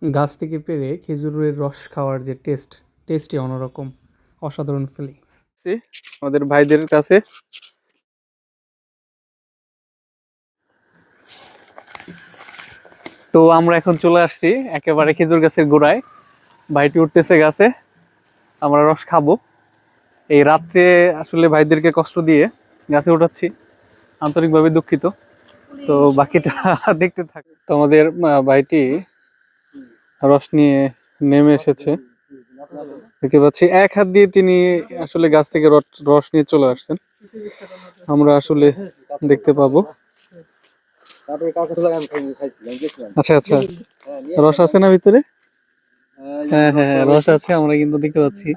গাছ থেকে পেড়ে খেজুরের রস খাওয়ার যে টেস্টই অন্যরকম, অসাধারণ ফিলিংস। আমাদের ভাইদের কাছে তো আমরা এখন চলে আসছি একেবারে খেজুর গাছের গোড়ায়। ভাইটি উঠতেছে গাছে, আমরা রস খাবো। এই রাত্রে আসলে ভাইদেরকে কষ্ট দিয়ে গাছে উঠাচ্ছি, আন্তরিকভাবে দুঃখিত। তো বাকিটা দেখতে থাকো। তো আমাদের ভাইটি রস নিয়ে নেমে এসেছে, দেখতে পাচ্ছি এক হাত দিয়ে তিনি আসলে গাছ থেকে রস নিয়ে চলে আসছেন। আমরা আসলে দেখতে পাবো। আচ্ছা আচ্ছা, রস আছে না ভিতরে? হ্যাঁ হ্যাঁ হ্যাঁ, রস আছে, আমরা কিন্তু দেখতে পাচ্ছি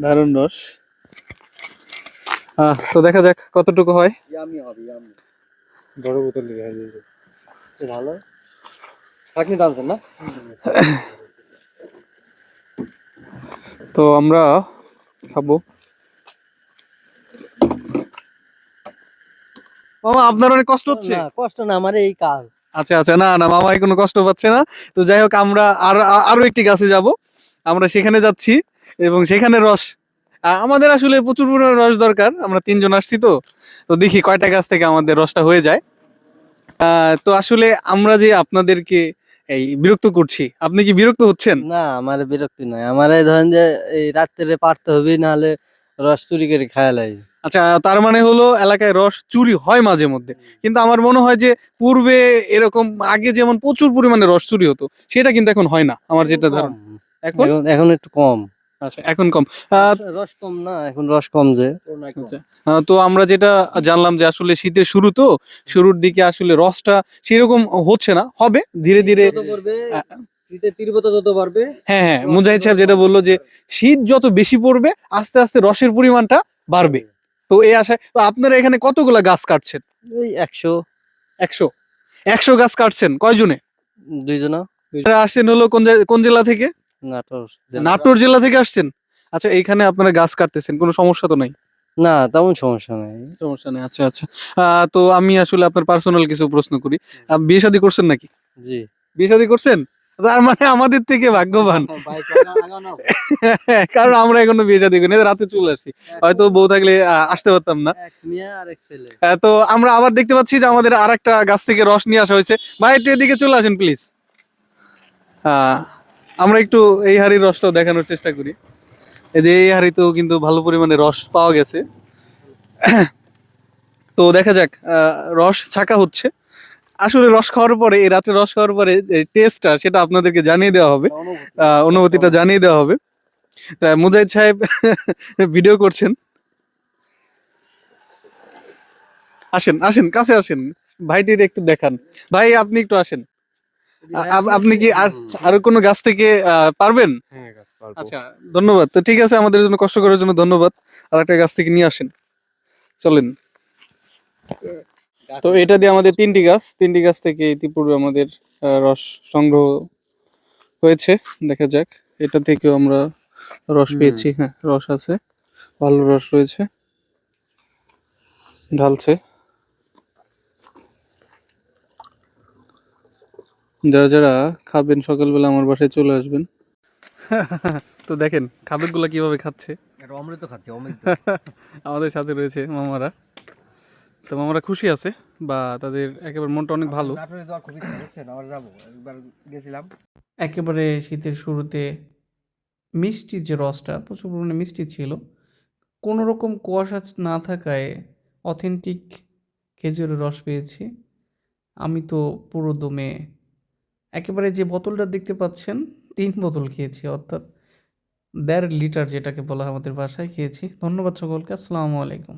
দারুণ রস। তো দেখা যাক কতটুকু হয়। বড় বোতল ভালো আপনি টানছেন না? তো আমরা খাবো। মামা আপনার অনেক কষ্ট হচ্ছে? না কষ্ট না, আমার এই কাজ। আচ্ছা আচ্ছা, না না মামাই কোনো কষ্ট পাচ্ছে না। তো যাই হোক, আমরা আরো একটি গাছে যাব, আমরা সেখানে যাচ্ছি এবং সেখানে রস আমাদের আসলে প্রচুর পরিমাণে রস দরকার। আমরা তিনজন আসছি, তো তো দেখি কয়টা গাছ থেকে আমাদের রসটা হয়ে যায়। তো আসলে আমরা যে আপনাদেরকে এই বিরক্ত করছি, আপনি কি বিরক্ত হচ্ছেন? না আমার বিরক্তি নয়, আমার এই ধরেন যে এই রাত্রে পারতে হবে, নাহলে রস চুরি করে খাওয়া লাগে। আচ্ছা, তার মানে হলো এলাকায় রস চুরি হয় মাঝে মধ্যে, কিন্তু আমার মনে হয় যে পূর্বে এরকম আগে যেমন প্রচুর পরিমাণে রস চুরি হতো, সেটা কিন্তু এখন হয় না, আমার যেটা কম। ধারণা। এখন এখন এখন একটু কম। আচ্ছা, এখন কম। রস কম না, এখন রস কম যে। আচ্ছা, তো আমরা যেটা জানলাম যে আসলে শীতের শুরু, তো শুরুর দিকে আসলে রসটা সেরকম হচ্ছে না, হবে ধীরে ধীরে। শীতের তীব্রতা যত বাড়বে, হ্যাঁ হ্যাঁ, মুজাহিদ সাহেব যেটা বললো যে শীত যত বেশি পড়বে আস্তে আস্তে রসের পরিমাণটা বাড়বে। তো এই আশায়, তো আপনারা এখানে কতগুলা গাছ কাটছেন? ওই 100 100 100 গাছ কাটছেন কয়জনে? 2 জনা। আপনারা আসছেন হলো কোন জেলা থেকে? নাটোর। নাটোর জেলা থেকে আসছেন। আচ্ছা, এইখানে আপনারা গাছ কাটতেছেন, কোনো সমস্যা তো নাই? না তেমন সমস্যা নাই। সমস্যা নেই, আচ্ছা আচ্ছা। তো আমি আসলে আপনার পার্সোনাল কিছু প্রশ্ন করি। বিয়ে শাদী করছেন নাকি? জি। বিয়ে শাদী করছেন? তার মানে আমাদের থেকে ভাগ্যবান। কারণ আমরা এখনো বিয়ে শাদী করিনি, রাতে চলে আসছি। হয়তো বউ থাকলে আসতে পারতাম না। এক মেয়ে আর এক ছেলে। তো আমরা আবার দেখতে পাচ্ছি যে আমাদের আরেকটা গাছ থেকে রস নিয়ে আসা হয়েছে। ভাই একটু এদিকে চলে আসেন প্লিজ। আমরা একটু এই হাড়ির রসটাও দেখানোর চেষ্টা করি। এই যে এই হাড়িতেও কিন্তু ভালো পরিমাণে রস পাওয়া গেছে। তো দেখা যাক, রস ছাকা হচ্ছে। আসলে রস খাওয়ার পরে, এই রাত্রে রস খাওয়ার পরে টেস্টটা সেটা আপনাদেরকে জানিয়ে দেওয়া হবে, অনুভূতিটা জানিয়ে দেওয়া হবে। তা মুজাহিদ সাহেব ভিডিও করছেন, আসেন আসেন কাছে আসেন, ভাইটির একটু দেখান। ভাই আপনি একটু আসেন। আপনি কি আরো কোনো গাছ থেকে পারবেন? আচ্ছা, ধন্যবাদ। তো ঠিক আছে, আমাদের জন্য কষ্ট করার জন্য ধন্যবাদ। আর একটা গাছ থেকে নিয়ে আসেন, চলেন। তো এটা দিয়ে আমাদের তিনটি গাছ থেকে ইতিপূর্বে আমাদের রস সংগ্রহ হয়েছে। দেখা যাক, এটা থেকেও আমরা রস পেয়েছি। হ্যাঁ, রস আছে, ভালো রস রয়েছে। ঢালছে। যারা যারা খাবেন সকালবেলা আমার বাসায় চলে আসবেন। তো দেখেন খাবারগুলো কিভাবে খাচ্ছে। অমৃত খাচ্ছে, অমৃত। আমাদের সাথে রয়েছে মামারা। তো মামারা খুশি আছে, বা তাদের একেবারে মনটা অনেক ভালো। একেবারে শীতের শুরুতে মিষ্টি যে রসটা প্রচুর পরিমাণে মিষ্টি ছিল, কোনো রকম কুয়াশা না থাকায় অথেন্টিক খেজুরের রস পেয়েছি। আমি তো পুরো দমে একেবারে যে বোতলটা দেখতে পাচ্ছেন 3 বোতল খেয়েছি, অর্থাৎ 1.5 লিটার যেটাকে বলা হয় আমাদের বাসায় খেয়েছি। ধন্যবাদ সকলকে, আসসালামু আলাইকুম।